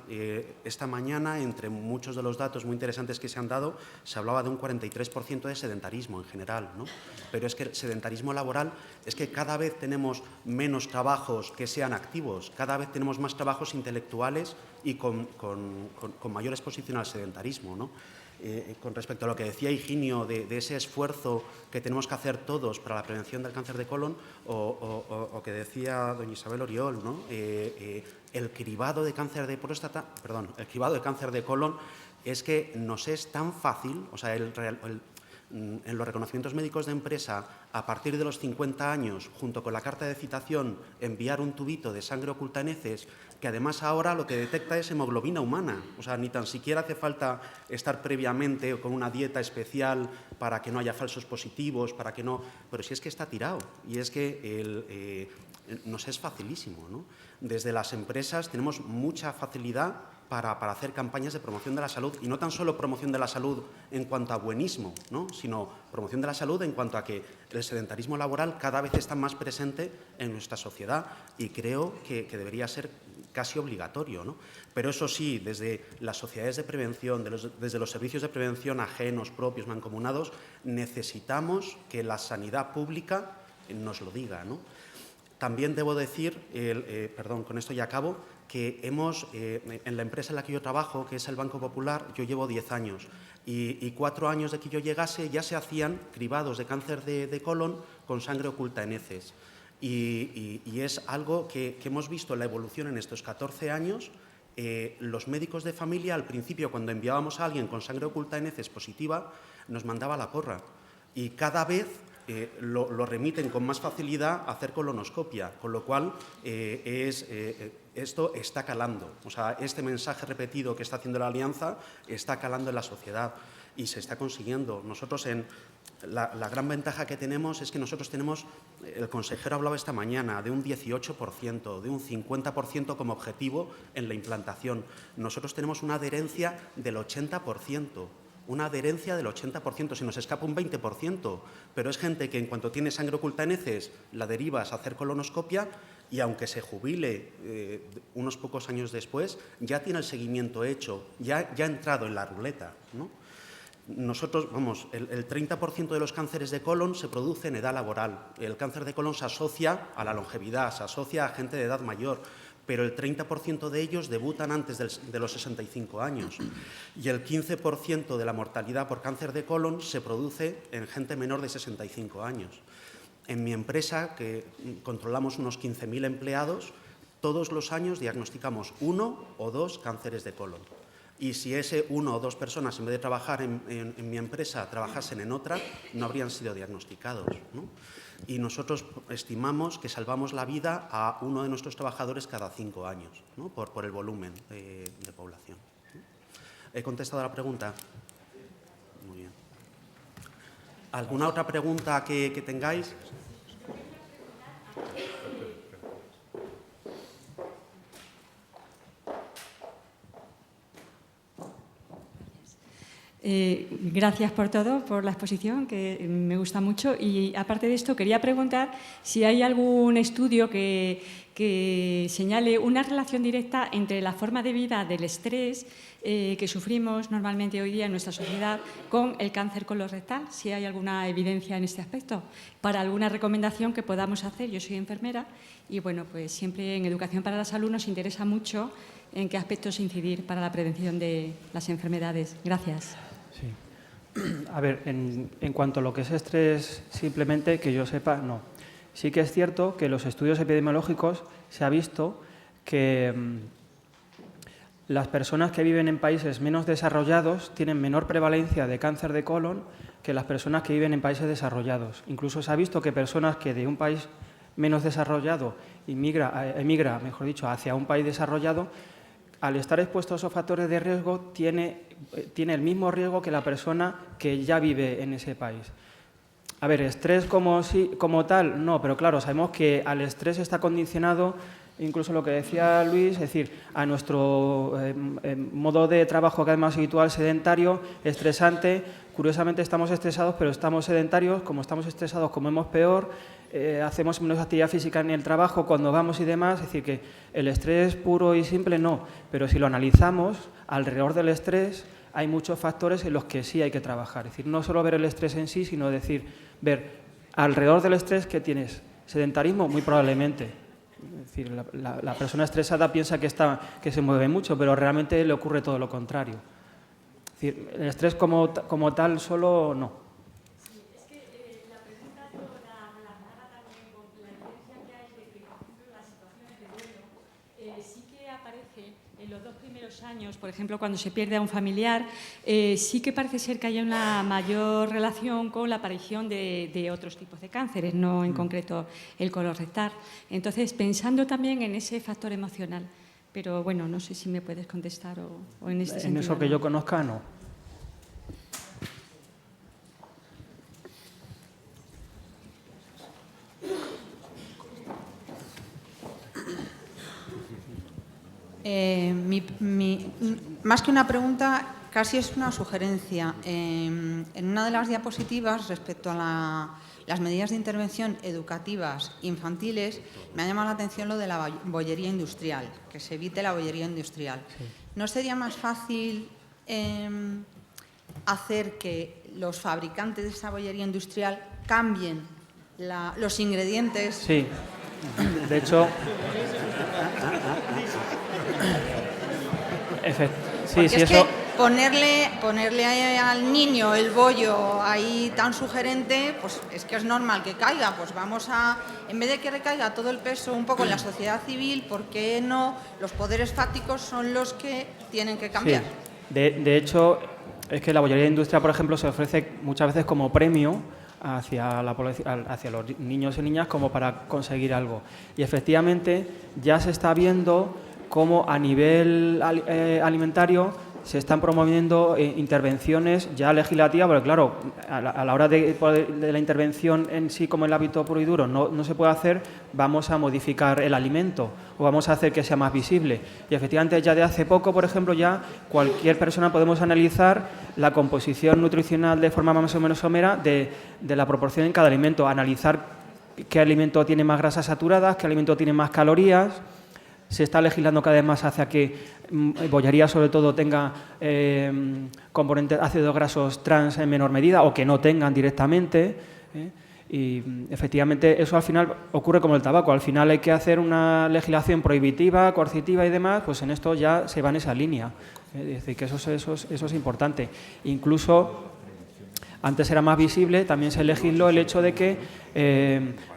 Esta mañana, entre muchos de los datos muy interesantes que se han dado, se hablaba de un 43% de sedentarismo en general, ¿no? Pero es que el sedentarismo laboral es que cada vez tenemos menos trabajos que sean activos, cada vez tenemos más trabajos intelectuales y con mayor exposición al sedentarismo, ¿no? Con respecto a lo que decía Higinio de ese esfuerzo que tenemos que hacer todos para la prevención del cáncer de colon, o que decía doña Isabel Oriol, ¿no? El cribado de cáncer de próstata, perdón, el cribado de cáncer de colon es que nos es tan fácil, o sea, en los reconocimientos médicos de empresa, a partir de los 50 años, junto con la carta de citación, enviar un tubito de sangre oculta en heces, que además ahora lo que detecta es hemoglobina humana. O sea, ni tan siquiera hace falta estar previamente con una dieta especial para que no haya falsos positivos, para que no... Pero si es que está tirado, y es que nos es facilísimo, ¿no? Desde las empresas tenemos mucha facilidad para hacer campañas de promoción de la salud, y no tan solo promoción de la salud en cuanto a buenismo, ¿no? Sino promoción de la salud en cuanto a que el sedentarismo laboral cada vez está más presente en nuestra sociedad, y creo que debería ser casi obligatorio, ¿no? Pero eso sí, desde las sociedades de prevención, desde los servicios de prevención ajenos, propios, mancomunados, necesitamos que la sanidad pública nos lo diga, ¿no? También debo decir, perdón, con esto ya acabo, que en la empresa en la que yo trabajo, que es el Banco Popular, yo llevo 10 años y 4 años de que yo llegase ya se hacían cribados de cáncer de colon con sangre oculta en heces. Y es algo que hemos visto la evolución en estos 14 años. Los médicos de familia, al principio, cuando enviábamos a alguien con sangre oculta en heces positiva, nos mandaba la porra. Y cada vez lo remiten con más facilidad a hacer colonoscopia, con lo cual esto está calando. O sea, este mensaje repetido que está haciendo la Alianza está calando en la sociedad y se está consiguiendo. Nosotros, la gran ventaja que tenemos es que nosotros tenemos, el consejero hablaba esta mañana, de un 18%, de un 50% como objetivo en la implantación. Nosotros tenemos una adherencia del 80%. Una adherencia del 80%, se nos escapa un 20%, pero es gente que en cuanto tiene sangre oculta en heces la derivas a hacer colonoscopia y aunque se jubile unos pocos años después, ya tiene el seguimiento hecho, ya ha entrado en la ruleta, ¿no? Nosotros, vamos, el 30% de los cánceres de colon se produce en edad laboral. El cáncer de colon se asocia a la longevidad, se asocia a gente de edad mayor, pero el 30% de ellos debutan antes de los 65 años. Y el 15% de la mortalidad por cáncer de colon se produce en gente menor de 65 años. En mi empresa, que controlamos unos 15.000 empleados, todos los años diagnosticamos 1 o 2 cánceres de colon. Y si ese 1 o 2 personas, en vez de trabajar en mi empresa, trabajasen en otra, no habrían sido diagnosticados, ¿no? Y nosotros estimamos que salvamos la vida a uno de nuestros trabajadores cada 5 años, ¿no? por el volumen de población. ¿He contestado a la pregunta? Muy bien. ¿Alguna otra pregunta que tengáis? Gracias por todo, por la exposición, que me gusta mucho. Y aparte de esto, quería preguntar si hay algún estudio que señale una relación directa entre la forma de vida del estrés que sufrimos normalmente hoy día en nuestra sociedad con el cáncer colorectal, si hay alguna evidencia en este aspecto, para alguna recomendación que podamos hacer. Yo soy enfermera y, bueno, pues siempre en Educación para la Salud nos interesa mucho en qué aspectos incidir para la prevención de las enfermedades. Gracias. Sí. A ver, en cuanto a lo que es estrés, simplemente que yo sepa, no. Sí que es cierto que en los estudios epidemiológicos se ha visto que las personas que viven en países menos desarrollados tienen menor prevalencia de cáncer de colon que las personas que viven en países desarrollados. Incluso se ha visto que personas que de un país menos desarrollado emigra, mejor dicho, hacia un país desarrollado, al estar expuesto a esos factores de riesgo, tiene el mismo riesgo que la persona que ya vive en ese país. A ver, estrés como tal, no, pero claro, sabemos que al estrés está condicionado incluso lo que decía Luis, es decir, a nuestro modo de trabajo cada vez más habitual, sedentario, estresante. Curiosamente estamos estresados, pero estamos sedentarios. Como estamos estresados, comemos peor, hacemos menos actividad física en el trabajo cuando vamos y demás. Es decir, que el estrés puro y simple no, pero si lo analizamos, alrededor del estrés hay muchos factores en los que sí hay que trabajar. Es decir, no solo ver el estrés en sí, sino ver alrededor del estrés que tienes. Sedentarismo, muy probablemente. Es decir, la persona estresada piensa que se mueve mucho, pero realmente le ocurre todo lo contrario. Es decir, el estrés como tal solo no. Sí, es que la pregunta la relacionaba también con la diferencia que hay de que, por ejemplo, las situaciones de duelo sí que aparece en los 2 primeros años, por ejemplo, cuando se pierde a un familiar, sí que parece ser que haya una mayor relación con la aparición de otros tipos de cánceres, no en concreto el colorectal. Entonces, pensando también en ese factor emocional, pero bueno, no sé si me puedes contestar o en este sentido. En eso que yo conozca, no. Más que una pregunta, casi es una sugerencia. En una de las diapositivas, respecto a las medidas de intervención educativas infantiles, me ha llamado la atención lo de la bollería industrial, que se evite la bollería industrial. Sí. ¿No sería más fácil hacer que los fabricantes de esa bollería industrial cambien los ingredientes? Sí, de hecho... Porque es que ponerle al niño el bollo ahí tan sugerente, pues es que es normal que caiga. Pues vamos a, en vez de que recaiga todo el peso un poco en la sociedad civil, ¿por qué no? Los poderes fácticos son los que tienen que cambiar. Sí. De hecho, es que la bollería industrial, por ejemplo, se ofrece muchas veces como premio hacia los niños y niñas como para conseguir algo. Y efectivamente ya se está viendo cómo a nivel alimentario se están promoviendo intervenciones ya legislativas, porque claro, a la hora de la intervención en sí como el hábito puro y duro no se puede hacer, vamos a modificar el alimento o vamos a hacer que sea más visible. Y efectivamente ya de hace poco, por ejemplo, ya cualquier persona podemos analizar la composición nutricional de forma más o menos somera de la proporción en cada alimento, analizar qué alimento tiene más grasas saturadas, qué alimento tiene más calorías. Se está legislando cada vez más hacia que bollería, sobre todo, tenga componentes ácidos grasos trans en menor medida o que no tengan directamente. Y efectivamente eso al final ocurre como el tabaco. Al final hay que hacer una legislación prohibitiva, coercitiva y demás, pues en esto ya se va en esa línea. Es decir, que eso es importante. Incluso antes era más visible, también se legisló el hecho de que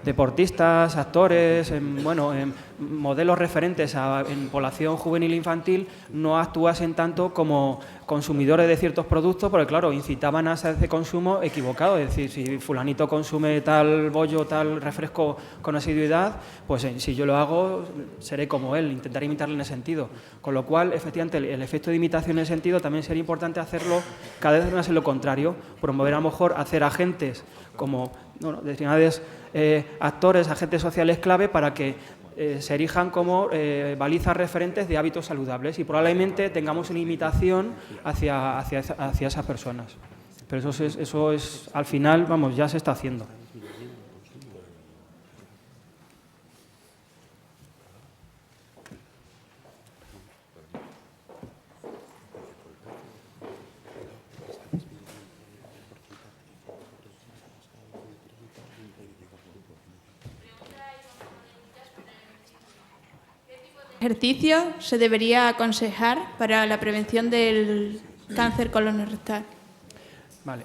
deportistas, actores, modelos referentes en población juvenil e infantil no actuasen tanto como consumidores de ciertos productos, porque claro, incitaban a ese consumo equivocado. Es decir, si fulanito consume tal bollo, tal refresco con asiduidad, pues si yo lo hago seré como él, intentaré imitarle en ese sentido. Con lo cual, efectivamente, el efecto de imitación en ese sentido también sería importante hacerlo cada vez más en lo contrario, promover a lo mejor hacer agentes como determinados actores, agentes sociales clave para que se erijan como balizas referentes de hábitos saludables y probablemente tengamos una imitación hacia esas personas. Pero eso es al final, vamos, ya se está haciendo. ¿Ejercicio se debería aconsejar para la prevención del cáncer colorectal? Vale,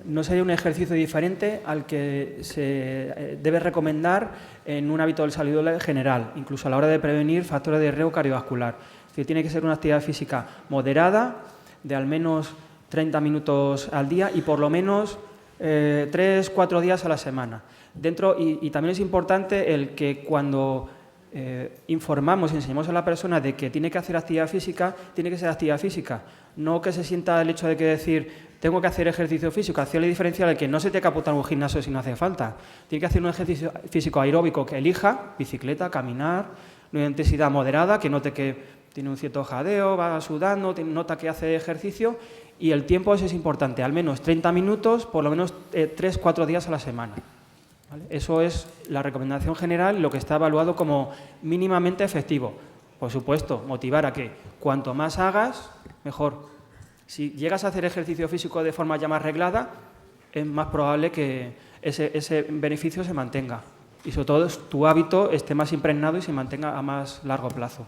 no sería un ejercicio diferente al que se debe recomendar en un hábito saludable general, incluso a la hora de prevenir factores de riesgo cardiovascular. Es decir, tiene que ser una actividad física moderada, de al menos 30 minutos al día y por lo menos 3-4 días a la semana. Y también es importante el que cuando informamos y enseñamos a la persona de que tiene que hacer actividad física, tiene que ser actividad física, no que se sienta el hecho de que decir tengo que hacer ejercicio físico, hacerle diferencial al que no se tiene que apuntar a un gimnasio si no hace falta. Tiene que hacer un ejercicio físico aeróbico que elija, bicicleta, caminar, una intensidad moderada, que note que tiene un cierto jadeo, va sudando, nota que hace ejercicio, y el tiempo eso es importante, al menos 30 minutos, por lo menos 3-4 días a la semana. ¿Vale? Eso es la recomendación general, lo que está evaluado como mínimamente efectivo. Por supuesto, motivar a que cuanto más hagas, mejor. Si llegas a hacer ejercicio físico de forma ya más reglada, es más probable que ese beneficio se mantenga. Y sobre todo tu hábito esté más impregnado y se mantenga a más largo plazo.